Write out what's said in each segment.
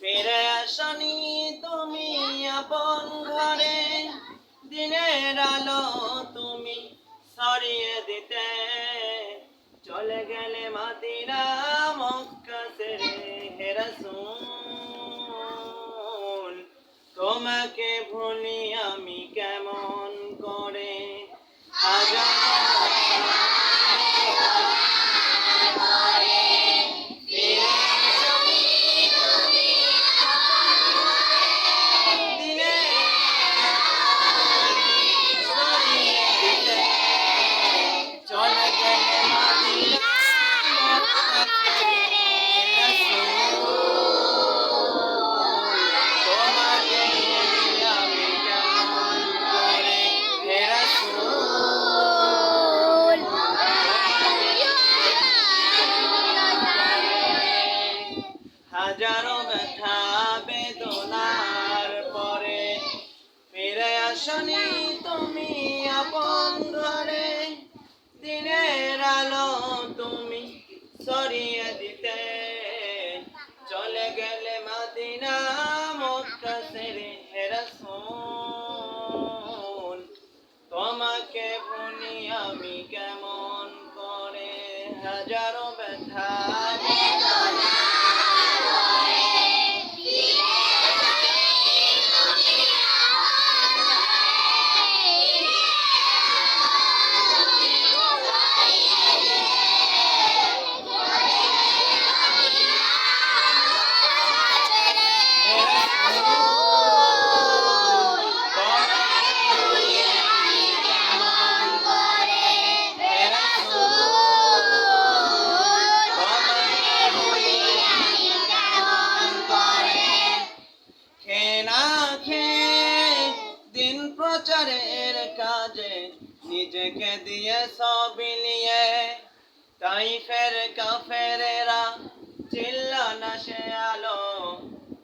ফিরে আসনি তুমি আপন ঘরে, দিনের আলো তুমি ছড়িয়ে দিতে, চলে গেলে মদিনা মক্কা ছেড়ে। হে রাসূল, তোমাকে ভুলি আমি কেমন করে, হাজার হাজারো ব্যথা বেদনার পরে ফিরে আসনি তুমি আপন ঘরে, দিনের আলো তুমি ছড়িয়ে দিতে, চলে গেলে মদিনা মক্কা ছেড়ে। হে রাসূল, তোমাকে ভুলি আমি কেমন করে, হাজারো ব্যথা দিন প্রচারের কাজে নিজেকে দিয়ে সব বিলিয়ে, তাইফের কাফেরেরা চিল্লানা সে আলো,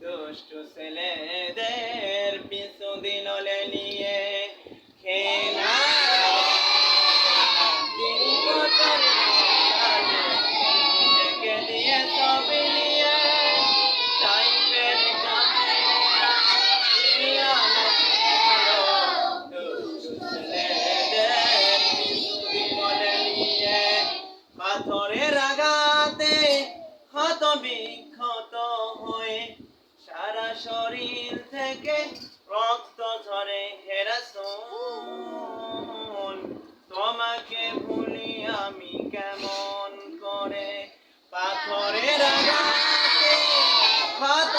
দুষ্টু ছেলেদের পিছু দিল লেলিয়ে। খেলা দিন প্রচারের কাজে নিজেকে দিয়ে সব বিলিয়ে, তাইফের কাফেরেরা চিল্লানা সে আলো, দুষ্টু ছেলেদের পিছু দিল লেলিয়ে। পাথরের আঘাতে ক্ষত বিক্ষত হয়ে সারা শরীর থেকে রক্ত ঝরে। হে রাসূল, তোমাকে ভুলি আমি কেমন করে, পাথরের আঘাতে ক্ষত